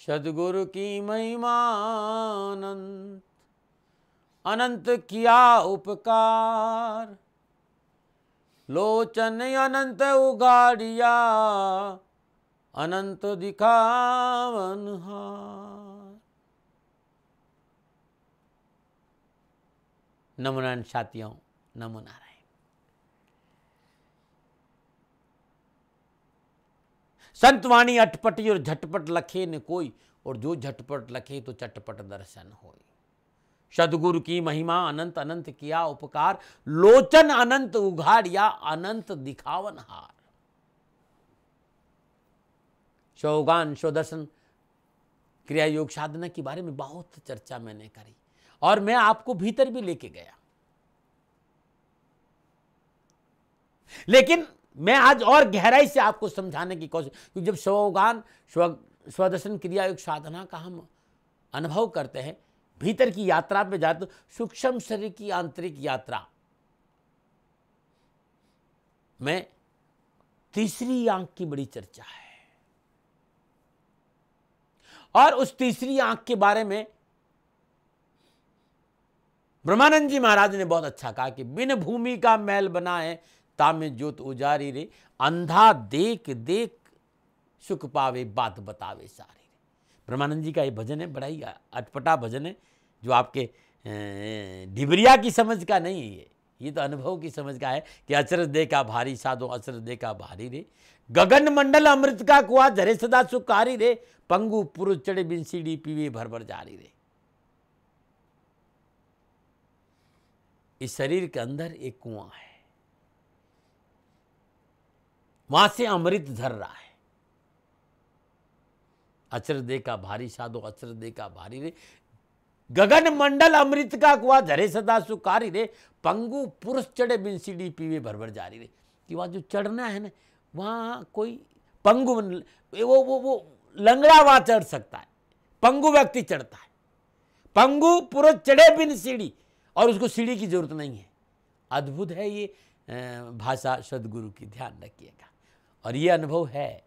सदगुरु की महिमा अनंत, अनंत किया उपकार, लोचन अनंत उगाड़िया, अनंत दिखावन हार। नमो नारायण साथियों, नमो नारायण। संतवाणी अटपटी और झटपट लखे न कोई, और जो झटपट लखे तो चटपट दर्शन होय। सदगुरु की महिमा अनंत, अनंत किया उपकार, लोचन अनंत उघाड़िया, अनंत दिखावन हार। शोगान शोदर्शन क्रिया योग साधना के बारे में बहुत चर्चा मैंने करी, और मैं आपको भीतर भी लेके गया। लेकिन मैं आज और गहराई से आपको समझाने की कोशिश, क्योंकि जब शोगान स्वदर्शन क्रिया योग साधना का हम अनुभव करते हैं, भीतर की यात्रा पे जाते, तो सूक्ष्म शरीर की आंतरिक यात्रा में तीसरी आंख की बड़ी चर्चा है। और उस तीसरी आंख के बारे में ब्रह्मानंद जी महाराज ने बहुत अच्छा कहा कि बिन भूमि का मैल बनाए तामे ज्योत उजारी रे, अंधा देख देख सुख पावे बात बतावे सारी रे। ब्रह्मानंद जी का ये भजन है, बड़ा ही अटपटा भजन है, जो आपके डिबरिया की समझ का नहीं है, ये तो अनुभव की समझ का है कि अचरज दे का भारी साधो, अचरज दे का भारी रे, गगन मंडल अमृत का कुआ, झरे सदा सुखारी रे, पंगु पुरुष चढ़े बिन सीढ़ी पीवे भर भर जारी रे। इस शरीर के अंदर एक कुआं है, वहां से अमृत झर रहा है। अचर दे का भारी साधो, अचर दे का भारी रे, गगन मंडल अमृत का कुआ, झरे सदा सुखारी रे, पंगु पुरुष चढ़े बिन सीढ़ी पीवे भर भर जारी रे। कि वहां जो चढ़ना है ना, वहां कोई पंगु वो लंगड़ा वहां चढ़ सकता है, पंगु व्यक्ति चढ़ता है। पंगु पुरुष चढ़े बिन सीढ़ी, और उसको सीढ़ी की जरूरत नहीं है। अद्भुत है ये भाषा सदगुरु की, ध्यान रखिएगा। और ये अनुभव है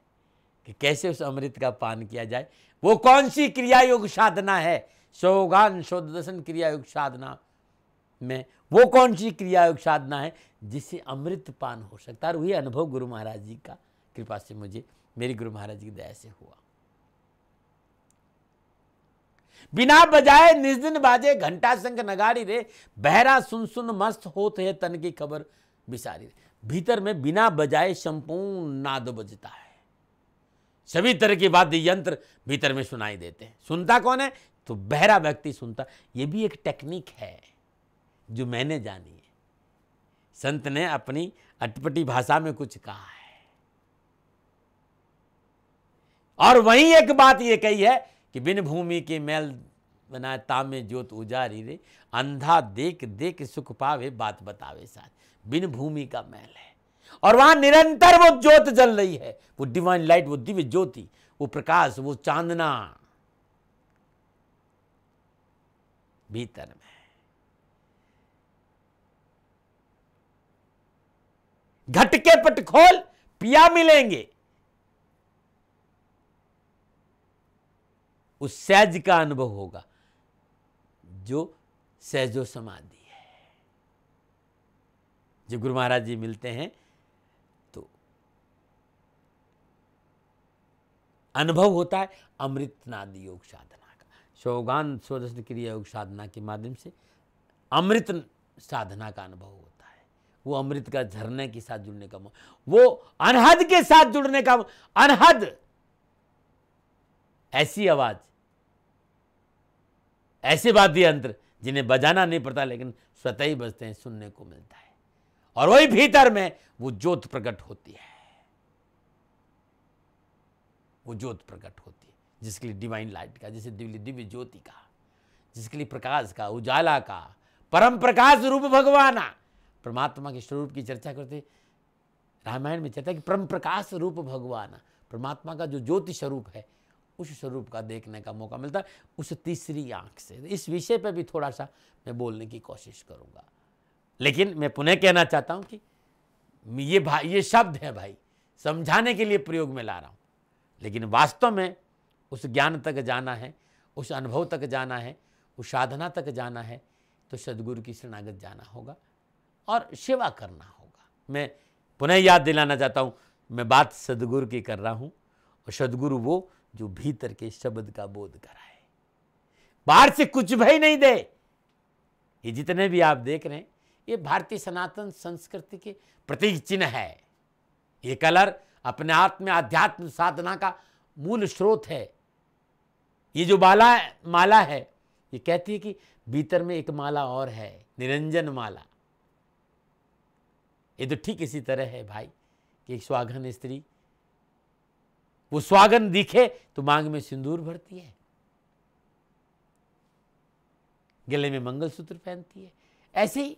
कि कैसे उस अमृत का पान किया जाए। वो कौन सी क्रिया योग साधना है, शोगान शोदर्शन क्रिया योग साधना में वो कौन सी क्रिया योग साधना है जिससे अमृत पान हो सकता है। और वही अनुभव गुरु महाराज जी का कृपा से मुझे, मेरी गुरु महाराज की दया से हुआ। बिना बजाए निजदिन बाजे घंटा संग नगाड़ी रे, बहरा सुन सुन मस्त होत है तन की खबर बिसारी रे। भीतर में बिना बजाए संपूर्ण नाद बजता है, सभी तरह के वाद्य यंत्र भीतर में सुनाई देते हैं। सुनता कौन है? तो बहरा व्यक्ति सुनता। ये भी एक टेक्निक है जो मैंने जानी है, संत ने अपनी अटपटी भाषा में कुछ कहा है। और वहीं एक बात ये कही है कि बिन भूमि के मैल बनाए तामे ज्योत उजारी रे, अंधा देख देख सुख पावे बात बतावे साथ। बिन भूमि का मैल है, और वहां निरंतर वो ज्योत जल रही है, वो डिवाइन लाइट, वो दिव्य ज्योति, वो प्रकाश, वो चांदना भीतर में। घट के पट खोल पिया मिलेंगे, उस सहज का अनुभव होगा जो सहजो समाधि है। जब गुरु महाराज जी मिलते हैं तो अनुभव होता है अमृतनाद योग साधना का। शोगान स्वदर्शन क्रिया योग साधना के माध्यम से अमृत साधना का अनुभव होता है। वो अमृत का झरने के साथ जुड़ने का, वो अनहद के साथ जुड़ने का। अनहद ऐसी आवाज, ऐसे वाद्य यंत्र जिन्हें बजाना नहीं पड़ता लेकिन स्वतः ही बजते हैं, सुनने को मिलता है। और वही भीतर में वो ज्योत प्रकट होती है, वो ज्योत प्रकट होती है जिसके लिए डिवाइन लाइट का, जैसे दिव्य ज्योति का, जिसके लिए प्रकाश का, उजाला का, परम प्रकाश रूप भगवान परमात्मा के स्वरूप की चर्चा करते रामायण में चर्चा कि परम प्रकाश रूप भगवान, परमात्मा का जो ज्योति स्वरूप है, उस स्वरूप का देखने का मौका मिलता है उस तीसरी आंख से। इस विषय पर भी थोड़ा सा मैं बोलने की कोशिश करूंगा, लेकिन मैं पुनः कहना चाहता हूं कि ये शब्द है भाई, समझाने के लिए प्रयोग में ला रहा हूं, लेकिन वास्तव में उस ज्ञान तक जाना है, उस अनुभव तक जाना है, उस साधना तक जाना है, तो सदगुरु की शरणागत जाना होगा और सेवा करना होगा। मैं पुनः याद दिलाना चाहता हूँ, मैं बात सदगुरु की कर रहा हूँ, और सदगुरु वो जो भीतर के शब्द का बोध कराए, बाहर से कुछ भी नहीं दे। ये जितने भी आप देख रहे हैं, ये भारतीय सनातन संस्कृति के प्रतीक चिन्ह है। ये कलर अपने आप में आध्यात्म साधना का मूल स्रोत है। ये जो माला है, ये कहती है कि भीतर में एक माला और है, निरंजन माला। ये तो ठीक इसी तरह है भाई कि एक सुहागन स्त्री, वो सुहागन दिखे तो मांग में सिंदूर भरती है, गले में मंगलसूत्र पहनती है। ऐसे ही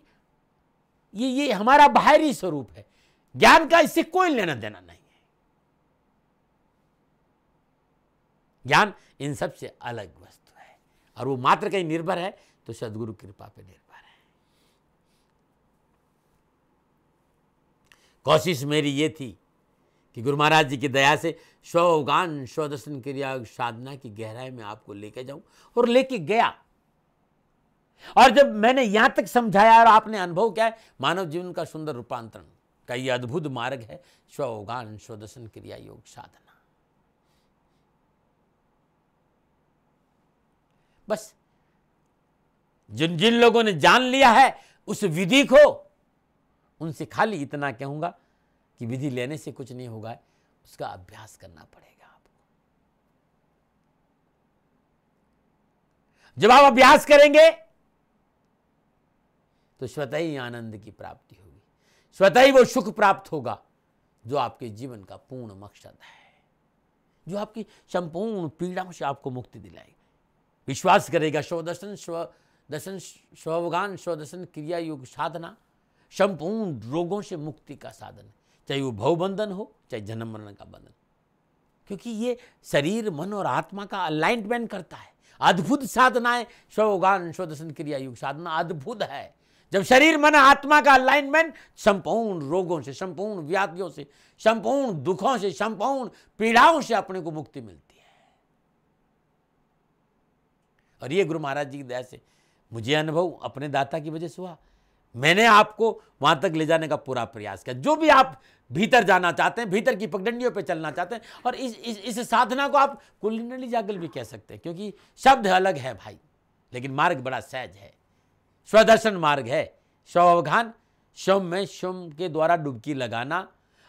ये हमारा बाहरी स्वरूप है। ज्ञान का इससे कोई लेना देना नहीं है। ज्ञान इन सब से अलग वस्तु है, और वो मात्र कहीं निर्भर है तो सदगुरु कृपा पे निर्भर है। कोशिश मेरी ये थी कि गुरु महाराज जी की दया से स्वगान स्वदर्शन क्रिया साधना की गहराई में आपको लेके जाऊं, और लेके गया। और जब मैंने यहां तक समझाया और आपने अनुभव किया, मानव जीवन का सुंदर रूपांतरण का यह अद्भुत मार्ग है स्वगान स्वदर्शन क्रिया योग साधना। बस जिन जिन लोगों ने जान लिया है उस विधि को, उनसे खाली इतना कहूंगा कि विधि लेने से कुछ नहीं होगा, उसका अभ्यास करना पड़ेगा आपको। जब आप अभ्यास करेंगे तो स्वतः ही आनंद की प्राप्ति होगी, स्वतः ही वो सुख प्राप्त होगा जो आपके जीवन का पूर्ण मकसद है, जो आपकी संपूर्ण पीड़ाओं से आपको मुक्ति दिलाएगी। विश्वास करेगा स्वदर्शन स्वगान स्वदर्शन क्रिया योग साधना संपूर्ण रोगों से मुक्ति का साधन है, चाहे वो भवबंधन हो, चाहे जन्म मरण का बंधन, क्योंकि ये शरीर मन और आत्मा का अलाइनमेंट करता है। अद्भुत साधना है स्वगान स्वदर्शन क्रिया योग साधना, अद्भुत है। जब शरीर मन आत्मा का अलाइनमेंट, संपूर्ण रोगों से, संपूर्ण व्याधियों से, संपूर्ण दुखों से, संपूर्ण पीड़ाओं से अपने को मुक्ति मिलती है। और ये गुरु महाराज जी की दया से मुझे अनुभव अपने दाता की वजह से हुआ। मैंने आपको वहां तक ले जाने का पूरा प्रयास किया। जो भी आप भीतर जाना चाहते हैं, भीतर की पगडंडियों पे चलना चाहते हैं, और इस साधना को आप कुंडली जागल भी कह सकते हैं, क्योंकि शब्द अलग है भाई, लेकिन मार्ग बड़ा सहज है। स्वदर्शन मार्ग है। स्वगान, स्वयं में स्वयं के द्वारा डुबकी लगाना।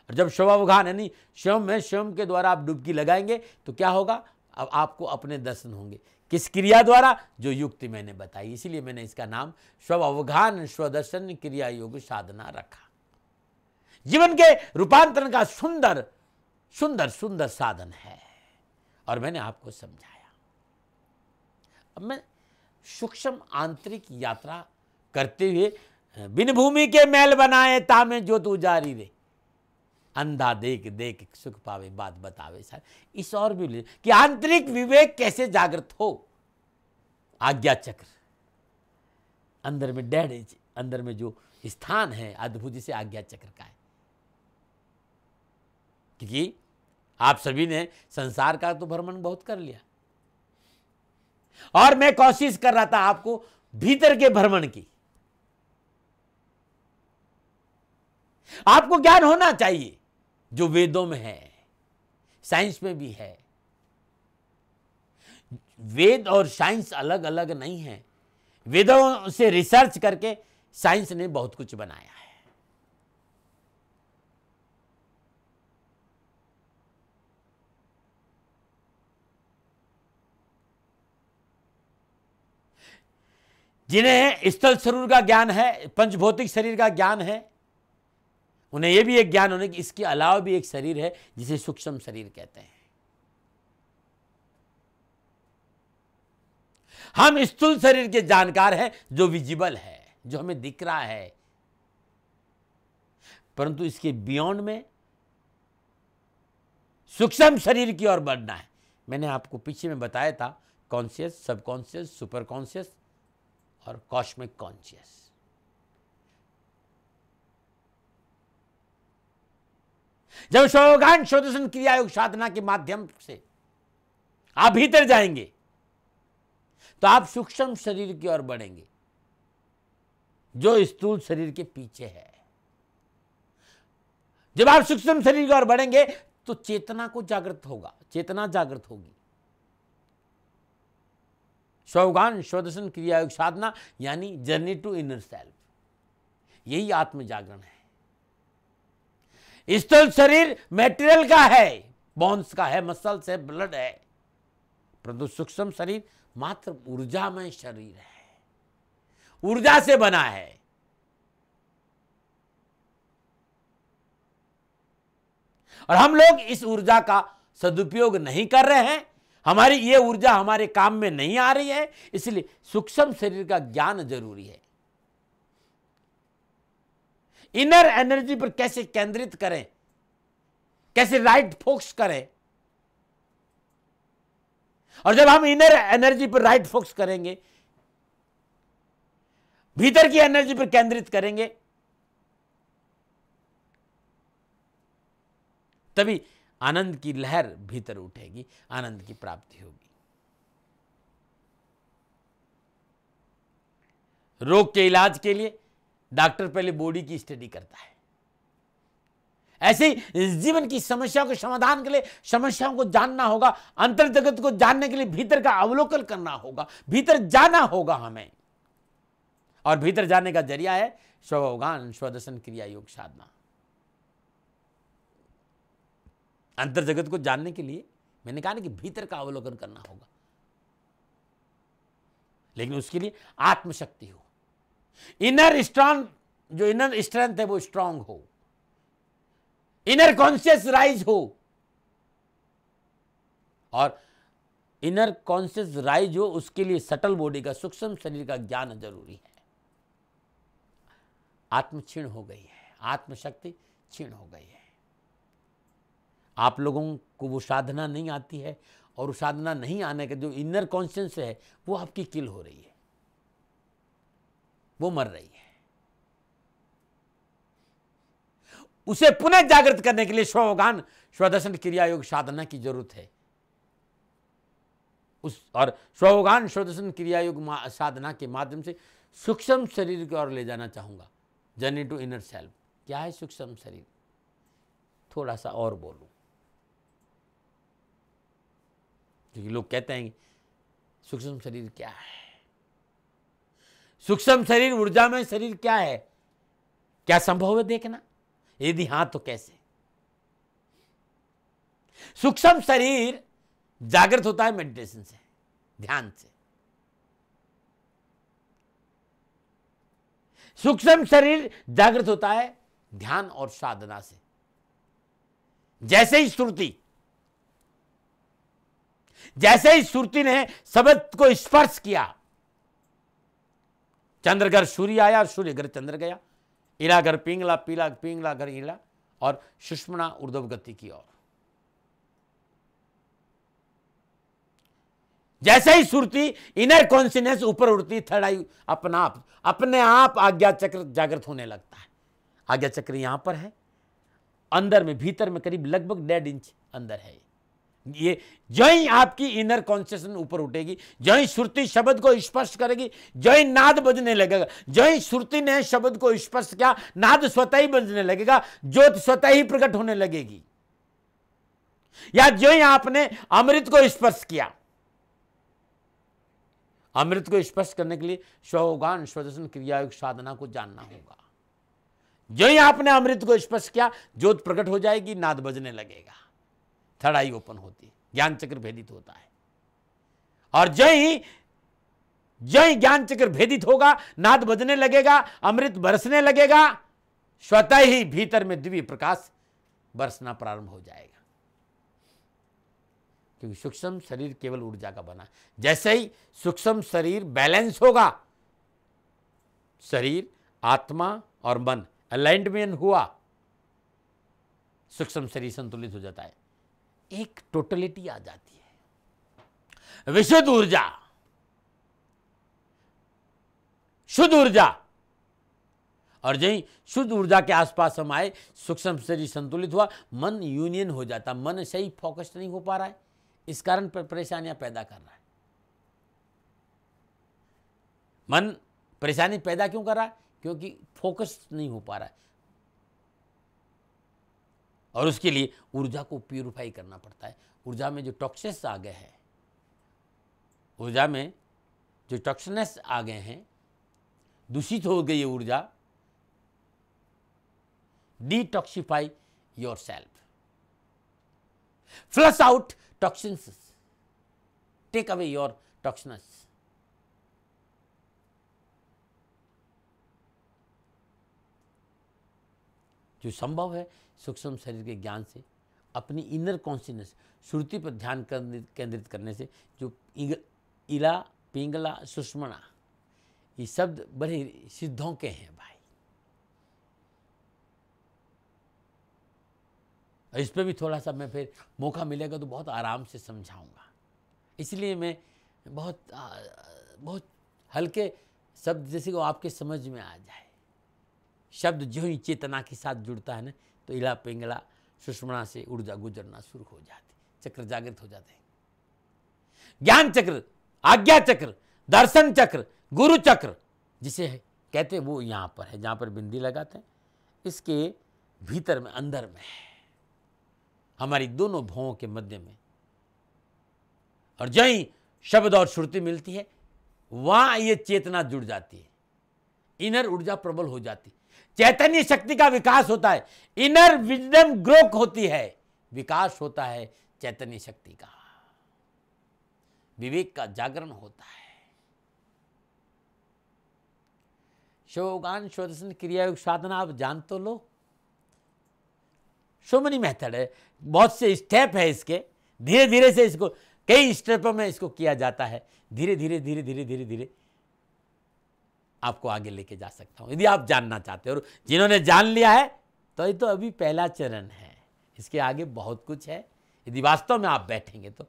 और जब स्वगान यानी स्वयं में स्वयं के द्वारा आप डुबकी लगाएंगे तो क्या होगा, अब आपको अपने दर्शन होंगे। किस क्रिया द्वारा? जो युक्ति मैंने बताई। इसीलिए मैंने इसका नाम स्वगान स्वदर्शन क्रिया योग साधना रखा। जीवन के रूपांतरण का सुंदर सुंदर सुंदर साधन है, और मैंने आपको समझाया। अब मैं सूक्ष्म आंतरिक यात्रा करते हुए, बिन भूमि के महल बनाए तामे ज्योत उजारी रे, अंधा देख देख सुख पावे बात बतावे सारे। इस और भी ले कि आंतरिक विवेक कैसे जागृत हो। आज्ञा चक्र अंदर में अंदर में जो स्थान है अद्भुत, जिसे आज्ञा चक्र का है। क्योंकि आप सभी ने संसार का तो भ्रमण बहुत कर लिया, और मैं कोशिश कर रहा था आपको भीतर के भ्रमण की। आपको ज्ञान होना चाहिए जो वेदों में है, साइंस में भी है। वेद और साइंस अलग अलग नहीं है। वेदों से रिसर्च करके साइंस ने बहुत कुछ बनाया है। जिन्हें स्थल शरीर का ज्ञान है, पंचभौतिक शरीर का ज्ञान है, उन्हें यह भी एक ज्ञान होने कि इसके अलावा भी एक शरीर है जिसे सूक्ष्म शरीर कहते हैं। हम स्थूल शरीर के जानकार हैं, जो विजिबल है, जो हमें दिख रहा है, परंतु इसके बियॉन्ड में सूक्ष्म शरीर की ओर बढ़ना है। मैंने आपको पीछे में बताया था, कॉन्शियस, सबकॉन्शियस, सुपर कॉन्शियस और कॉस्मिक कॉन्शियस। जब स्वगान स्वदर्शन क्रिया योग साधना के माध्यम से आप भीतर जाएंगे तो आप सूक्ष्म शरीर की ओर बढ़ेंगे जो स्थूल शरीर के पीछे है। जब आप सूक्ष्म शरीर की ओर बढ़ेंगे तो चेतना को जागृत होगा, चेतना जागृत होगी। स्वगान स्वदर्शन क्रिया योग साधना यानी जर्नी टू इनर सेल्फ, यही आत्म जागरण है। स्थूल शरीर मटेरियल का है, बोन्स का है, मसल्स है, ब्लड है, परंतु सूक्ष्म शरीर मात्र ऊर्जामय शरीर है, ऊर्जा से बना है। और हम लोग इस ऊर्जा का सदुपयोग नहीं कर रहे हैं, हमारी ये ऊर्जा हमारे काम में नहीं आ रही है, इसलिए सूक्ष्म शरीर का ज्ञान जरूरी है। इनर एनर्जी पर कैसे केंद्रित करें, कैसे राइट फोकस करें। और जब हम इनर एनर्जी पर राइट फोकस करेंगे, भीतर की एनर्जी पर केंद्रित करेंगे, तभी आनंद की लहर भीतर उठेगी, आनंद की प्राप्ति होगी। रोग के इलाज के लिए डॉक्टर पहले बॉडी की स्टडी करता है। ऐसे ही जीवन की समस्याओं के समाधान के लिए समस्याओं को जानना होगा, अंतर जगत को जानने के लिए भीतर का अवलोकन करना होगा, भीतर जाना होगा हमें। और भीतर जाने का जरिया है स्वगान स्वदर्शन क्रिया योग साधना। अंतर जगत को जानने के लिए मैंने कहा ना कि भीतर का अवलोकन करना होगा, लेकिन उसके लिए आत्मशक्ति हो, इनर स्ट्रांग, जो इनर स्ट्रेंथ है वो स्ट्रांग हो, इनर कॉन्शियस राइज हो। और इनर कॉन्शियस राइज हो उसके लिए सटल बॉडी का, सूक्ष्म शरीर का ज्ञान जरूरी है। आत्म क्षीण हो गई है, आत्मशक्ति क्षीण हो गई है। आप लोगों को वो साधना नहीं आती है, और वो साधना नहीं आने का जो इनर कॉन्शियस है वो आपकी किल हो रही है, वो मर रही है। उसे पुनः जागृत करने के लिए स्वगान स्वदर्शन क्रिया योग साधना की जरूरत है। और स्वगान स्वदर्शन क्रिया योग साधना के माध्यम से सूक्ष्म शरीर की ओर ले जाना चाहूंगा, जर्नी टू इनर सेल्फ। क्या है सूक्ष्म शरीर? थोड़ा सा और बोलूं, क्योंकि लोग कहते हैं सूक्ष्म शरीर क्या है, सूक्ष्म शरीर ऊर्जा में शरीर क्या है, क्या संभव है देखना? यदि हां तो कैसे? सूक्ष्म शरीर जागृत होता है मेडिटेशन से, ध्यान से। सूक्ष्म शरीर जागृत होता है ध्यान और साधना से। जैसे ही सुरती ने शब्द को स्पर्श किया, चंद्र घर सूर्य आया और सूर्य घर चंद्र गया, इला घर पिंगला, पीला पिंगला घर इला, और सुषुम्ना ऊर्ध्व गति की ओर। जैसे ही सुरती इनर कॉन्शियसनेस ऊपर उड़ती, थर्ड आई अपने आप आज्ञा चक्र जागृत होने लगता है। आज्ञा चक्र यहां पर है, अंदर में, भीतर में करीब लगभग 1.5 इंच अंदर है। ये जो ही आपकी इनर कॉन्शियसनेस ऊपर उठेगी, जो ही सुरती शब्द को स्पर्श करेगी, जो ही नाद बजने लगेगा, जो ही सुरती ने शब्द को स्पर्श किया, नाद स्वतः ही बजने लगेगा, ज्योत स्वतः ही प्रकट होने लगेगी। या जो ही आपने अमृत को स्पर्श किया, अमृत को स्पर्श करने के लिए स्वगान स्वदर्शन क्रिया योग साधना को जानना होगा। जो ही आपने अमृत को स्पर्श किया, ज्योत प्रकट हो जाएगी, नाद बजने लगेगा, थर्ड आई ओपन होती, ज्ञान चक्र भेदित होता है। और जो ही ज्ञान चक्र भेदित होगा, नाद बजने लगेगा, अमृत बरसने लगेगा, स्वतः ही भीतर में दिव्य प्रकाश बरसना प्रारंभ हो जाएगा। क्योंकि सूक्ष्म शरीर केवल ऊर्जा का बना है। जैसे ही सूक्ष्म शरीर बैलेंस होगा, शरीर, आत्मा और मन अलाइनमेंट हुआ, सूक्ष्म शरीर संतुलित हो जाता है, एक टोटलिटी आ जाती है, विशुद्ध ऊर्जा, शुद्ध ऊर्जा। और जहीं शुद्ध ऊर्जा के आसपास हम आए, सूक्ष्म शरीर संतुलित हुआ, मन यूनियन हो जाता, मन सही फोकस नहीं हो पा रहा है, इस कारण पर परेशानियां पैदा कर रहा है। मन परेशानी पैदा क्यों कर रहा है? क्योंकि फोकस नहीं हो पा रहा है, और उसके लिए ऊर्जा को प्यूरिफाई करना पड़ता है। ऊर्जा में जो टॉक्सिन्स आ गए हैं, ऊर्जा में जो टॉक्सिन्स आ गए हैं, दूषित हो गई है ऊर्जा। Detoxify yourself, flush out toxins, take away your toxins. जो संभव है सूक्ष्म शरीर के ज्ञान से, अपनी इनर कॉन्शियसनेस, श्रुति पर ध्यान केंद्रित करने से, जो इला पिंगला सुषमणा, ये शब्द बड़े सिद्धों के हैं भाई। इस पर भी थोड़ा सा मैं फिर मौका मिलेगा तो बहुत आराम से समझाऊंगा। इसलिए मैं बहुत हल्के शब्द, जैसे कि आपके समझ में आ जाए। शब्द जो ही चेतना के साथ जुड़ता है ना, तो इला पिंगला सुषमणा से ऊर्जा गुजरना शुरू हो जाती, चक्र जागृत हो जाते हैं। ज्ञान चक्र, आज्ञा चक्र, दर्शन चक्र, गुरु चक्र जिसे कहते हैं, वो यहाँ पर है, जहाँ पर बिंदी लगाते हैं। इसके भीतर में, अंदर में है, हमारी दोनों भौहों के मध्य में। और जहीं शब्द और श्रुति मिलती है, वहां ये चेतना जुड़ जाती है, इनर ऊर्जा प्रबल हो जाती, चैतन्य शक्ति का विकास होता है, इनर विजडम ग्रोथ होती है, विकास होता है चैतन्य शक्ति का, विवेक का जागरण होता है। शिवगान स्वदर्शन क्रिया योग साधना आप जान तो लो। सो मेनी मेथड है, बहुत से स्टेप है इसके। धीरे धीरे से इसको, कई स्टेपों में इसको किया जाता है। धीरे धीरे धीरे धीरे धीरे धीरे आपको आगे लेके जा सकता हूं, यदि आप जानना चाहते हो। और जिन्होंने जान लिया है तो ये तो अभी पहला चरण है, इसके आगे बहुत कुछ है। यदि वास्तव में आप बैठेंगे तो,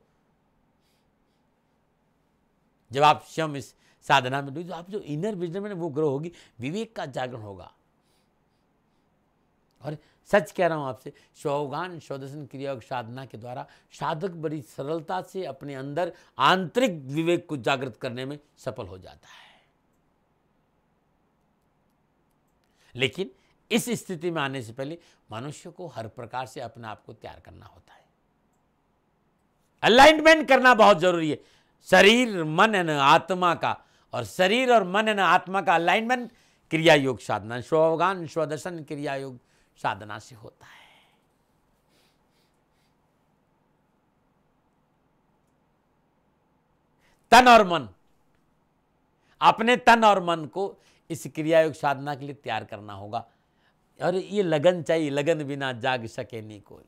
जब आप स्वयं इस साधना में डूबे, तो आप जो इनर विजडम है वो ग्रो होगी, विवेक का जागरण होगा। और सच कह रहा हूं आपसे, शिवगान स्वदर्शन क्रिया योग साधना के द्वारा साधक बड़ी सरलता से अपने अंदर आंतरिक विवेक को जागृत करने में सफल हो जाता है। लेकिन इस स्थिति में आने से पहले मनुष्य को हर प्रकार से अपने आप को तैयार करना होता है। अलाइनमेंट करना बहुत जरूरी है, शरीर मन एवं आत्मा का। और शरीर और मन एवं आत्मा का अलाइनमेंट क्रिया योग साधना, शिवगान स्वदर्शन क्रिया योग साधना से होता है। तन और मन, अपने तन और मन को इस क्रिया योग साधना के लिए तैयार करना होगा। और ये लगन चाहिए, लगन बिना जाग सके नहीं कोई।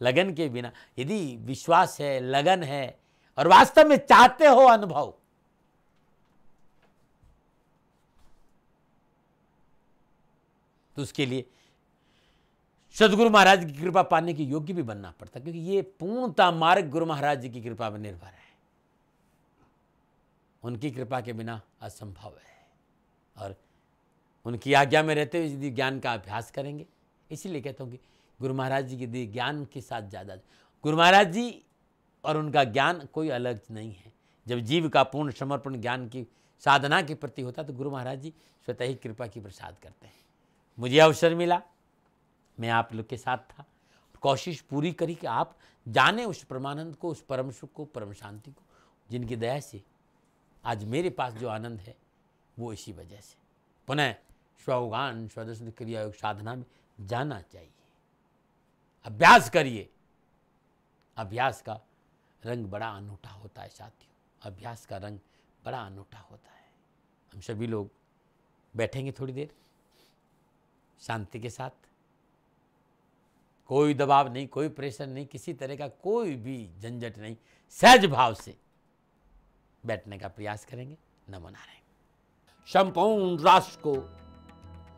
लगन के बिना, यदि विश्वास है, लगन है और वास्तव में चाहते हो अनुभव, तो उसके लिए सदगुरु महाराज की कृपा पाने के योग्य भी बनना पड़ता, क्योंकि ये पूर्णता मार्ग गुरु महाराज जी की कृपा पर निर्भर है। उनकी कृपा के बिना असंभव है। और उनकी आज्ञा में रहते हुए यदि ज्ञान का अभ्यास करेंगे, इसीलिए कहता हूँ कि गुरु महाराज जी के ज्ञान के साथ ज़्यादा, गुरु महाराज जी और उनका ज्ञान कोई अलग नहीं है। जब जीव का पूर्ण समर्पण ज्ञान की साधना के प्रति होता है, तो गुरु महाराज जी स्वतः ही कृपा की प्रसाद करते हैं। मुझे अवसर मिला, मैं आप लोग के साथ था, कोशिश पूरी करी कि आप जाने उस परमानंद को, उस परम सुख को, परम शांति को, जिनकी दया से आज मेरे पास जो आनंद है वो इसी वजह से। पुनः शिवगान स्वदर्शन क्रिया योग साधना में जाना चाहिए, अभ्यास करिए। अभ्यास का रंग बड़ा अनूठा होता है साथियों, अभ्यास का रंग बड़ा अनूठा होता है। हम सभी लोग बैठेंगे थोड़ी देर शांति के साथ, कोई दबाव नहीं, कोई प्रेशर नहीं, किसी तरह का कोई भी झंझट नहीं, सहज भाव से बैठने का प्रयास करेंगे। नमो नारायण। संपूर्ण राष्ट्र को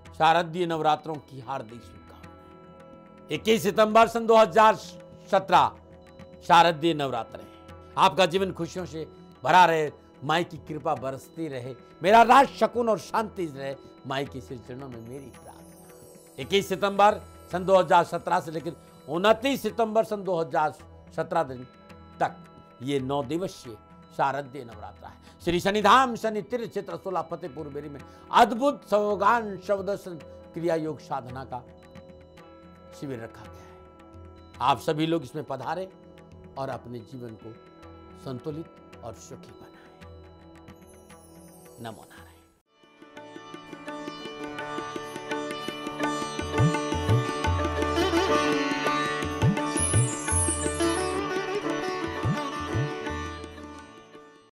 शारदीय नवरात्रों की हार्दिक शुभकामनाएं। 21 सितंबर सन 2017 शारदीय नवरात्र है। आपका जीवन खुशियों से भरा रहे, माई की कृपा बरसती रहे, मेरा राज शकुन और शांति रहे, माई के श्री चरणों में मेरी प्रार्थना। 21 सितंबर सन 2017 से लेकर 29 सितंबर सन 2017 दिन तक ये 9 दिवसीय शारदीय नवरात्रा है। श्री शनिधाम शनि तीर्थ क्षेत्र रसोला फतेहपुर बेरी में अद्भुत सवगान शवदर्शन क्रिया योग साधना का शिविर रखा गया है। आप सभी लोग इसमें पधारें और अपने जीवन को संतुलित और सुखी बनाएं। नमो नारायण।